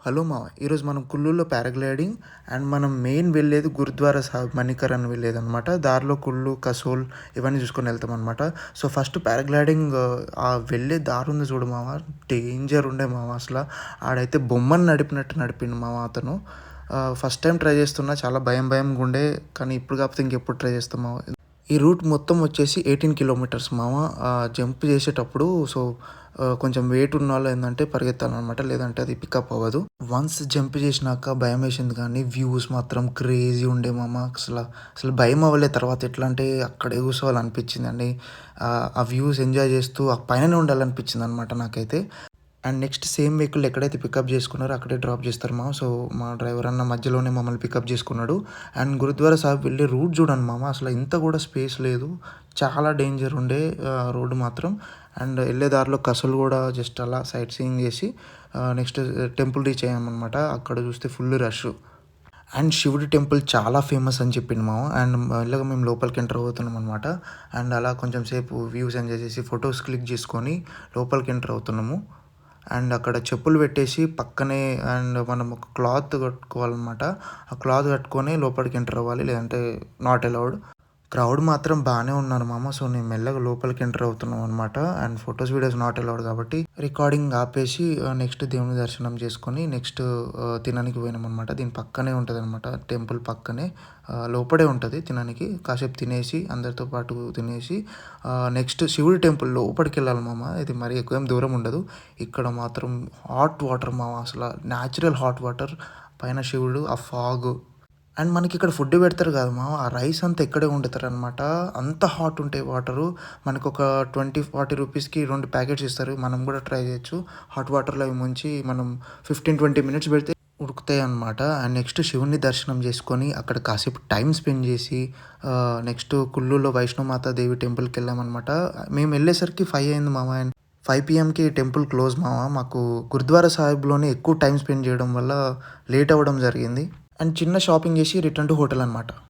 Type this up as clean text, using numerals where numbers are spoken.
Hello మామ, ఈరోజు మనం కుల్లులో పారాగ్లైడింగ్ అండ్ మనం మెయిన్ వెళ్ళేది గురుద్వారా సాహిబ్ మణికరణ్ వెళ్ళేది అనమాట. దారిలో కుల్లు, కసోల్ ఇవన్నీ చూసుకొని వెళ్తాం అనమాట. సో ఫస్ట్ పారాగ్లైడింగ్ ఆ వెళ్ళే దారి ఉంది చూడు మామ, డేంజర్ ఉండే మామ. అసలు ఆడైతే బొమ్మను నడిపినట్టు నడిపిండు మామ అతను. ఫస్ట్ టైం ట్రై చేస్తున్నా, చాలా భయం భయంగా ఉండే, కానీ ఇప్పుడు కాకపోతే ఇంకెప్పుడు ట్రై చేస్తాం మామ. ఈ రూట్ మొత్తం వచ్చేసి 18 కిలోమీటర్స్ మామ. జంప్ చేసేటప్పుడు సో కొంచెం వెయిట్ ఉన్న వాళ్ళు ఏంటంటే పరిగెత్తాలన్నమాట, లేదంటే అది పికప్ అవ్వదు. వన్స్ జంప్ చేసినాక భయం వేసింది, కానీ వ్యూస్ మాత్రం క్రేజీ ఉండే మామ. అసలు భయం అవ్వలే. తర్వాత ఎట్లా అంటే అక్కడే కూర్చోవాలనిపించింది అండి. ఆ వ్యూస్ ఎంజాయ్ చేస్తూ ఆ పైననే ఉండాలనిపించింది అనమాట నాకైతే. అండ్ నెక్స్ట్ సేమ్ వెహికల్ ఎక్కడైతే పికప్ చేసుకున్నారో అక్కడే డ్రాప్ చేస్తారు మామ. సో మా డ్రైవర్ అన్న మధ్యలోనే మమ్మల్ని పికప్ చేసుకున్నాడు. అండ్ గురుద్వారా సాహిబ్ వెళ్ళే రూట్ చూడండి మామ, అసలు ఇంత కూడా స్పేస్ లేదు, చాలా డేంజర్ ఉండే రోడ్డు మాత్రం. అండ్ వెళ్ళే దారిలో కసలు కూడా జస్ట్ అలా సైట్ సీయింగ్ చేసి నెక్స్ట్ టెంపుల్ రీచ్ అయ్యామన్నమాట. అక్కడ చూస్తే ఫుల్ రష్. అండ్ శివుడి టెంపుల్ చాలా ఫేమస్ అని చెప్పింది మామ. అండ్ ఇలాగ మేము లోపలికి ఎంటర్ అవుతున్నాం అనమాట. అండ్ అలా కొంచెం సేపు వ్యూస్ ఎంజాయ్ చేసి ఫొటోస్ క్లిక్ చేసుకొని లోపలికి ఎంటర్ అవుతున్నాము. అండ్ అక్కడ చెప్పులు పెట్టేసి పక్కనే అండ్ మనం ఒక క్లాత్ కట్టుకోవాలన్నమాట. ఆ క్లాత్ కట్టుకొని లోపలికి ఎంటర్ అవ్వాలి, లేదంటే నాట్ అలౌడ్. క్రౌడ్ మాత్రం బాగానే ఉన్నారు మామ. సో నేను మెల్లగా లోపలికి ఎంటర్ అవుతున్నాం అనమాట. And photos videos not allowed కాబట్టి రికార్డింగ్ ఆపేసి నెక్స్ట్ దేవుని దర్శనం చేసుకొని నెక్స్ట్ తినడానికి పోయినాం అనమాట. దీని పక్కనే ఉంటుంది అనమాట, టెంపుల్ పక్కనే లోపడే ఉంటుంది. తినడానికి కాసేపు తినేసి అందరితో పాటు తినేసి నెక్స్ట్ శివుడి టెంపుల్ లోపలికి వెళ్ళాలి మామ. ఇది మరి ఎక్కువ ఏం దూరం ఉండదు. ఇక్కడ మాత్రం హాట్ వాటర్ మామ, అసలు న్యాచురల్ హాట్ వాటర్, పైన శివుడు, ఆ ఫాగ్. అండ్ మనకి ఇక్కడ ఫుడ్ పెడతారు కదా మా, ఆ రైస్ అంతా ఇక్కడే వండుతారు అనమాట. అంత హాట్ ఉంటాయి వాటరు. మనకు ఒక 20-40 రూపీస్కి 2 ప్యాకెట్స్ ఇస్తారు. మనం కూడా ట్రై చేయొచ్చు. హాట్ వాటర్లో అవి ముంచి మనం 15-20 మినిట్స్ పెడితే ఉడుకుతాయి అనమాట. అండ్ నెక్స్ట్ శివుని దర్శనం చేసుకొని అక్కడ కాసేపు టైం స్పెండ్ చేసి నెక్స్ట్ కుల్లులో వైష్ణోమాత దేవి టెంపుల్కి వెళ్ళామన్నమాట. మేము వెళ్ళేసరికి 5 అయింది మామ. అండ్ 5 PM టెంపుల్ క్లోజ్ మామ. మాకు గురుద్వారా సాహిబ్లోనే ఎక్కువ టైం స్పెండ్ చేయడం వల్ల లేట్ అవ్వడం జరిగింది. అండ్ చిన్న షాపింగ్ చేసి రిటర్న్ టు హోటల్ అనమాట.